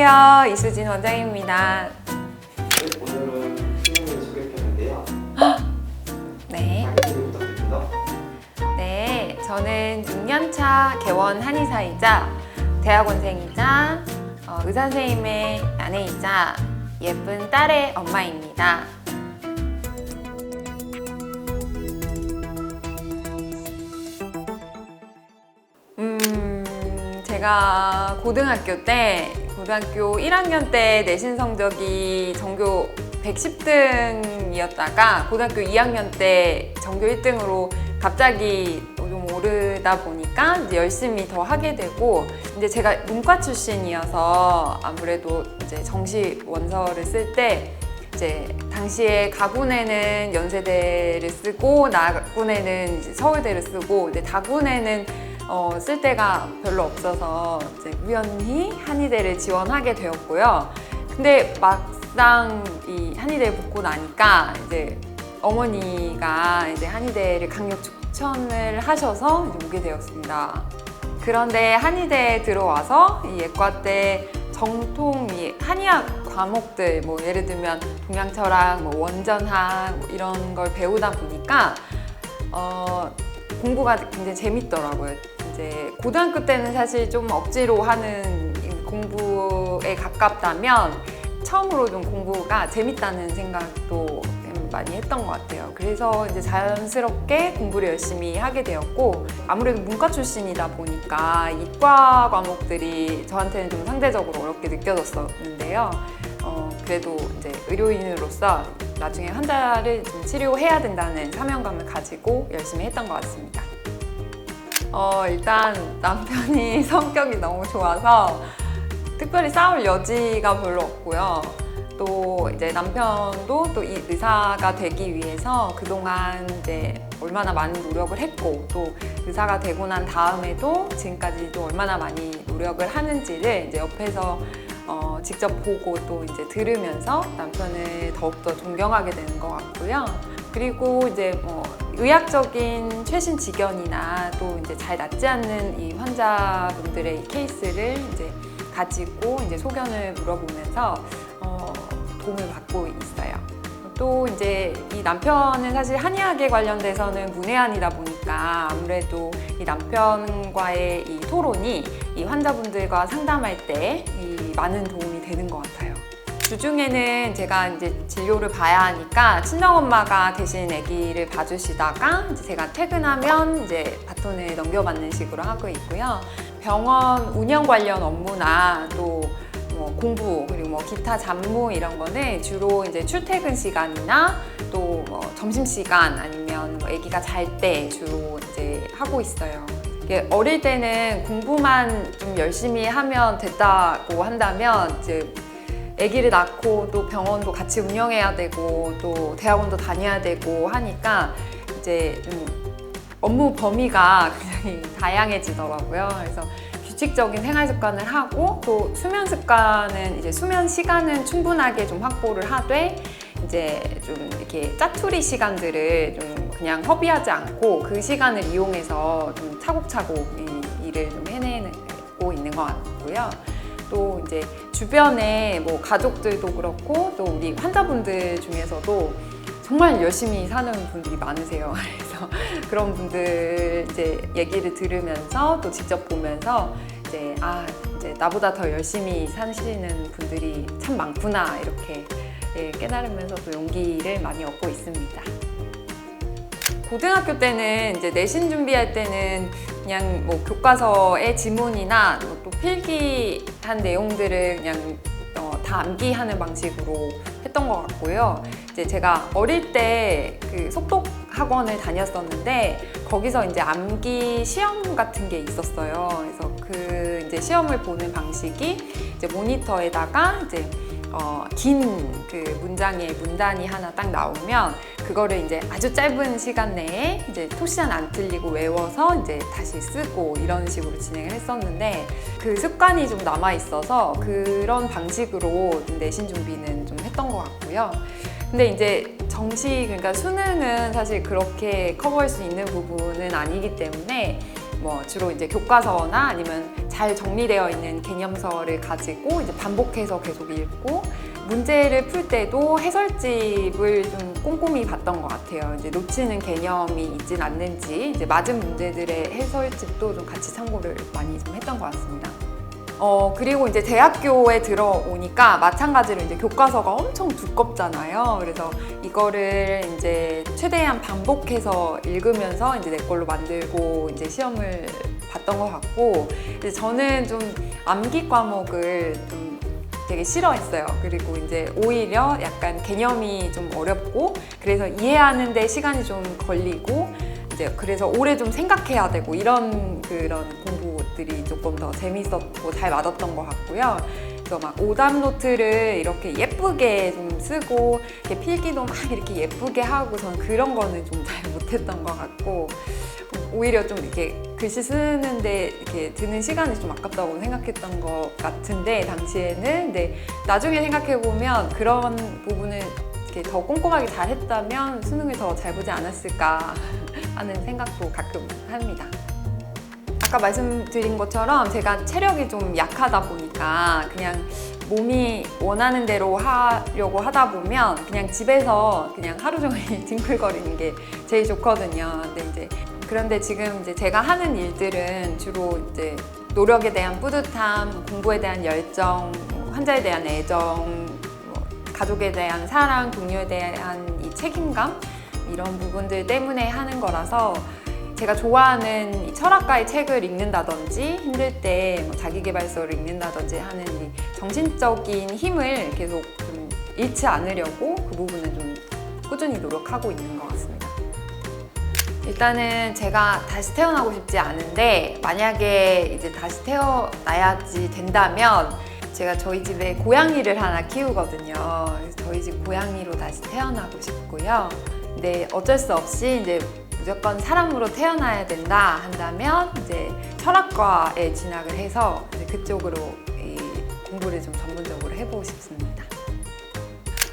안녕하세요. 이수진 원장입니다. 네, 오늘은 수능을 소개했는데요. 네. 자기소개 부탁드립니다. 네, 저는 6년차 개원 한의사이자 대학원생이자 의사 선생님의 아내이자 예쁜 딸의 엄마입니다. 제가 고등학교 1학년 때 내신 성적이 전교 110등이었다가 고등학교 2학년 때 전교 1등으로 갑자기 좀 오르다 보니까 이제 열심히 더 하게 되고, 이제 제가 문과 출신이어서 아무래도 이제 정시 원서를 쓸 때 이제 당시에 가군에는 연세대를 쓰고 나군에는 이제 서울대를 쓰고, 이제 다군에는 쓸 데가 별로 없어서 이제 우연히 한의대를 지원하게 되었고요. 근데 막상 이 한의대에 붙고 나니까 이제 어머니가 이제 한의대를 강력 추천을 하셔서 이제 오게 되었습니다. 그런데 한의대에 들어와서 이 예과 때 정통 이 한의학 과목들, 뭐 예를 들면 동양철학, 뭐 원전학 뭐 이런 걸 배우다 보니까 공부가 굉장히 재밌더라고요. 이제 고등학교 때는 사실 좀 억지로 하는 공부에 가깝다면 처음으로 좀 공부가 재밌다는 생각도 많이 했던 것 같아요. 그래서 이제 자연스럽게 공부를 열심히 하게 되었고, 아무래도 문과 출신이다 보니까 이과 과목들이 저한테는 좀 상대적으로 어렵게 느껴졌었는데요. 그래도 이제 의료인으로서 나중에 환자를 좀 치료해야 된다는 사명감을 가지고 열심히 했던 것 같습니다. 일단 남편이 성격이 너무 좋아서 특별히 싸울 여지가 별로 없고요. 또 이제 남편도 또 이 의사가 되기 위해서 그동안 이제 얼마나 많은 노력을 했고, 또 의사가 되고 난 다음에도 지금까지도 얼마나 많이 노력을 하는지를 이제 옆에서 직접 보고 또 이제 들으면서 남편을 더욱더 존경하게 되는 것 같고요. 그리고 이제 뭐 의학적인 최신 지견이나 또 이제 잘 낫지 않는 이 환자분들의 이 케이스를 이제 가지고 이제 소견을 물어보면서 도움을 받고 있어요. 또 이제 이 남편은 사실 한의학에 관련돼서는 문외한이다 보니까 아무래도 이 남편과의 이 토론이 이 환자분들과 상담할 때 이 많은 도움이 되는 것 같아요. 주중에는 제가 이제 진료를 봐야 하니까 친정엄마가 대신 아기를 봐주시다가 이제 제가 퇴근하면 이제 바톤을 넘겨받는 식으로 하고 있고요. 병원 운영 관련 업무나 또 뭐 공부, 그리고 뭐 기타 잡무 이런 거는 주로 이제 출퇴근 시간이나 또 뭐 점심 시간 아니면 뭐 아기가 잘 때 주로 이제 하고 있어요. 이게 어릴 때는 공부만 좀 열심히 하면 됐다고 한다면 이제 아기를 낳고 또 병원도 같이 운영해야 되고 또 대학원도 다녀야 되고 하니까 이제 좀 업무 범위가 굉장히 다양해지더라고요. 그래서 규칙적인 생활 습관을 하고 또 수면 습관은 이제 수면 시간은 충분하게 좀 확보를 하되 이제 좀 이렇게 짜투리 시간들을 좀 그냥 허비하지 않고 그 시간을 이용해서 좀 차곡차곡 이 일을 좀 해내고 있는 것 같고요. 또 이제 주변에 뭐 가족들도 그렇고 또 우리 환자분들 중에서도 정말 열심히 사는 분들이 많으세요. 그래서 그런 분들 이제 얘기를 들으면서 또 직접 보면서 이제 이제 나보다 더 열심히 사시는 분들이 참 많구나 이렇게 깨달으면서 또 용기를 많이 얻고 있습니다. 고등학교 때는 이제 내신 준비할 때는 그냥 뭐 교과서의 지문이나 또 필기한 내용들을 그냥 다 암기하는 방식으로 했던 것 같고요. 이제 제가 어릴 때 그 속독 학원을 다녔었는데 거기서 이제 암기 시험 같은 게 있었어요. 그래서 그 이제 시험을 보는 방식이 이제 모니터에다가 이제 긴 그 문장의 문단이 하나 딱 나오면 그거를 이제 아주 짧은 시간 내에 이제 토시안 안 틀리고 외워서 이제 다시 쓰고 이런 식으로 진행을 했었는데 그 습관이 좀 남아 있어서 그런 방식으로 좀 내신 준비는 좀 했던 것 같고요. 근데 이제 정시, 그러니까 수능은 사실 그렇게 커버할 수 있는 부분은 아니기 때문에 뭐 주로 이제 교과서나 아니면 잘 정리되어 있는 개념서를 가지고 이제 반복해서 계속 읽고 문제를 풀 때도 해설집을 좀 꼼꼼히 봤던 것 같아요. 이제 놓치는 개념이 있진 않는지 이제 맞은 문제들의 해설집도 좀 같이 참고를 많이 좀 했던 것 같습니다. 그리고 이제 대학교에 들어오니까 마찬가지로 이제 교과서가 엄청 두껍잖아요. 그래서 이거를 이제 최대한 반복해서 읽으면서 이제 내 걸로 만들고 이제 시험을 봤던 것 같고, 이제 저는 좀 암기 과목을 좀 되게 싫어했어요. 그리고 이제 오히려 약간 개념이 좀 어렵고 그래서 이해하는데 시간이 좀 걸리고 이제 그래서 오래 좀 생각해야 되고 이런 그런 공부들이 조금 더 재밌었고 잘 맞았던 것 같고요. 그래서 막 오답 노트를 이렇게 예쁘게 좀 쓰고 이렇게 필기도 막 이렇게 예쁘게 하고 저는 그런 거는 좀 잘 못했던 것 같고, 오히려 좀 이렇게 글씨 쓰는데 이렇게 드는 시간이 좀 아깝다고 생각했던 것 같은데 당시에는. 근데 나중에 생각해 보면 그런 부분을 이렇게 더 꼼꼼하게 잘 했다면 수능을 더 잘 보지 않았을까 하는 생각도 가끔 합니다. 아까 말씀드린 것처럼 제가 체력이 좀 약하다 보니까 그냥 몸이 원하는 대로 하려고 하다 보면 그냥 집에서 그냥 하루 종일 뒹굴거리는 게 제일 좋거든요. 그런데 지금 이제 제가 하는 일들은 주로 이제 노력에 대한 뿌듯함, 공부에 대한 열정, 환자에 대한 애정, 가족에 대한 사랑, 동료에 대한 이 책임감, 이런 부분들 때문에 하는 거라서 제가 좋아하는 이 철학가의 책을 읽는다든지 힘들 때 자기계발서를 읽는다든지 하는 이 정신적인 힘을 계속 좀 잃지 않으려고 그 부분은 좀 꾸준히 노력하고 있는 것 같습니다. 일단은 제가 다시 태어나고 싶지 않은데 만약에 이제 다시 태어나야지 된다면 제가 저희 집에 고양이를 하나 키우거든요. 그래서 저희 집 고양이로 다시 태어나고 싶고요. 근데 어쩔 수 없이 이제 무조건 사람으로 태어나야 된다 한다면 이제 철학과에 진학을 해서 이제 그쪽으로 이 공부를 좀 전문적으로 해보고 싶습니다.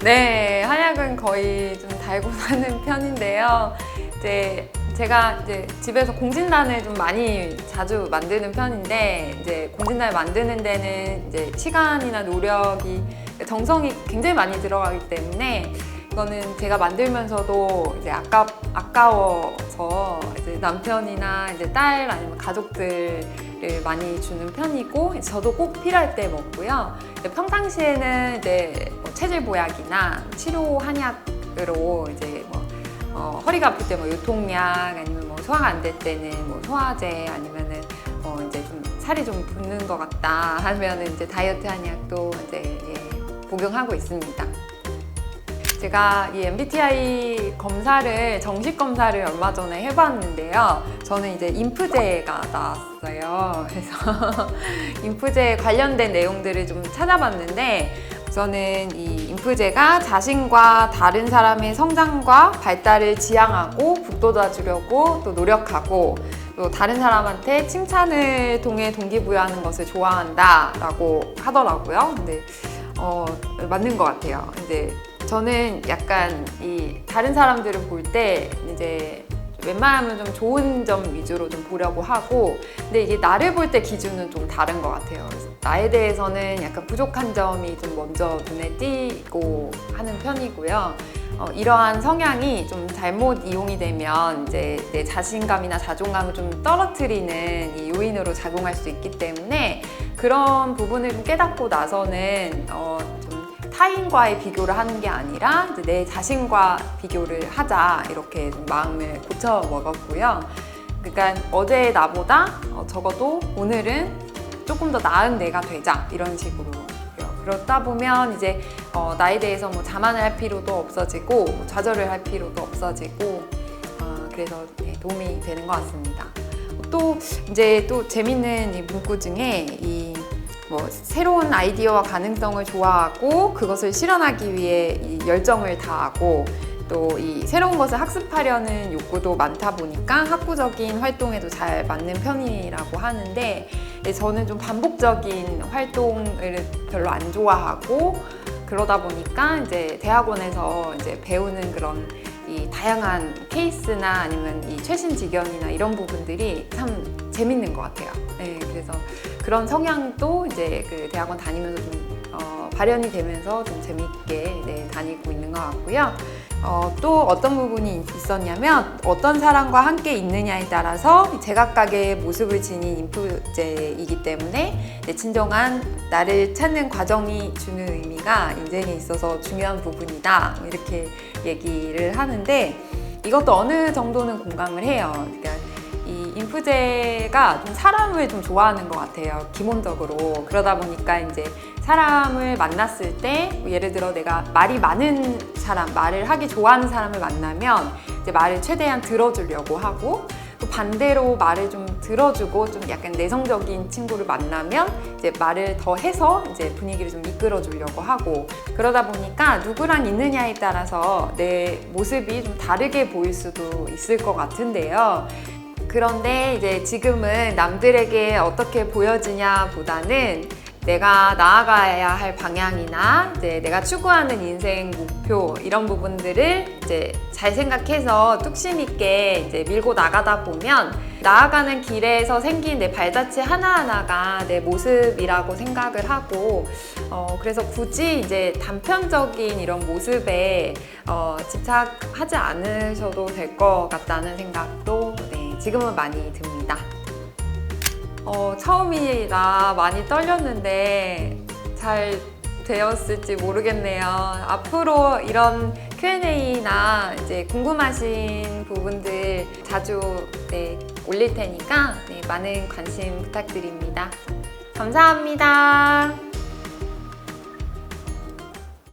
네, 한약은 거의 좀 달고 사는 편인데요. 이제 제가 이제 집에서 공진단을 좀 많이 자주 만드는 편인데 이제 공진단을 만드는 데는 이제 시간이나 노력이 정성이 굉장히 많이 들어가기 때문에 이거는 제가 만들면서도 이제 아까워서 이제 남편이나 이제 딸 아니면 가족들을 많이 주는 편이고 저도 꼭 필요할 때 먹고요. 평상시에는 이제 뭐 체질 보약이나 치료 한약으로 이제 허리가 아플 때 유통약 아니면 소화가 안 될 때는 소화제 아니면은 이제 좀 살이 좀 붙는 것 같다 하면은 이제 다이어트 한약도 이제 복용하고 있습니다. 제가 이 MBTI 검사를 정식 검사를 얼마 전에 해봤는데요. 저는 이제 인프제가 나왔어요. 그래서 인프제 관련된 내용들을 좀 찾아봤는데 저는 이 인프제가 자신과 다른 사람의 성장과 발달을 지향하고 북돋아주려고 또 노력하고 또 다른 사람한테 칭찬을 통해 동기부여하는 것을 좋아한다라고 하더라고요. 근데 맞는 것 같아요. 근데 저는 약간 이 다른 사람들을 볼 때 이제 웬만하면 좀 좋은 점 위주로 좀 보려고 하고, 근데 이게 나를 볼 때 기준은 좀 다른 것 같아요. 그래서 나에 대해서는 약간 부족한 점이 좀 먼저 눈에 띄고 하는 편이고요. 이러한 성향이 좀 잘못 이용이 되면 이제 내 자신감이나 자존감을 좀 떨어뜨리는 이 요인으로 작용할 수 있기 때문에 그런 부분을 좀 깨닫고 나서는 좀 타인과의 비교를 하는 게 아니라 이제 내 자신과 비교를 하자 이렇게 좀 마음을 고쳐 먹었고요. 그러니까 어제의 나보다 적어도 오늘은 조금 더 나은 내가 되자 이런 식으로. 그렇다 보면 이제 나에 대해서 자만을 할 필요도 없어지고 좌절을 할 필요도 없어지고 그래서 도움이 되는 것 같습니다. 또 이제 또 재밌는 이 문구 중에 이 새로운 아이디어와 가능성을 좋아하고 그것을 실현하기 위해 이 열정을 다하고 또 이 새로운 것을 학습하려는 욕구도 많다 보니까 학구적인 활동에도 잘 맞는 편이라고 하는데 저는 좀 반복적인 활동을 별로 안 좋아하고 그러다 보니까 이제 대학원에서 이제 배우는 그런 이 다양한 케이스나 아니면 이 최신 지견이나 이런 부분들이 참 재밌는 것 같아요. 네, 그래서 그런 성향도 이제 그 대학원 다니면서 좀 발현이 되면서 좀 재미있게 네, 다니고 있는 것 같고요. 또 어떤 부분이 있었냐면 어떤 사람과 함께 있느냐에 따라서 제각각의 모습을 지닌 인프제이기 때문에 진정한 나를 찾는 과정이 주는 의미가 인생에 있어서 중요한 부분이다 이렇게 얘기를 하는데 이것도 어느 정도는 공감을 해요. 그러니까 이 인프제가 좀 사람을 좀 좋아하는 것 같아요. 기본적으로. 그러다 보니까 이제 사람을 만났을 때 예를 들어 내가 말이 많은 사람, 말을 하기 좋아하는 사람을 만나면 이제 말을 최대한 들어주려고 하고 또 반대로 말을 좀 들어주고 좀 약간 내성적인 친구를 만나면 이제 말을 더 해서 이제 분위기를 좀 이끌어 주려고 하고 그러다 보니까 누구랑 있느냐에 따라서 내 모습이 좀 다르게 보일 수도 있을 것 같은데요. 그런데 이제 지금은 남들에게 어떻게 보여지냐 보다는 내가 나아가야 할 방향이나 이제 내가 추구하는 인생 목표 이런 부분들을 이제 잘 생각해서 뚝심 있게 이제 밀고 나가다 보면 나아가는 길에서 생긴 내 발자취 하나하나가 내 모습이라고 생각을 하고 그래서 굳이 이제 단편적인 이런 모습에 집착하지 않으셔도 될 것 같다는 생각도 네, 지금은 많이 듭니다. 처음이라 많이 떨렸는데 잘 되었을지 모르겠네요. 앞으로 이런 Q&A나 이제 궁금하신 부분들 자주 네, 올릴 테니까 네, 많은 관심 부탁드립니다. 감사합니다.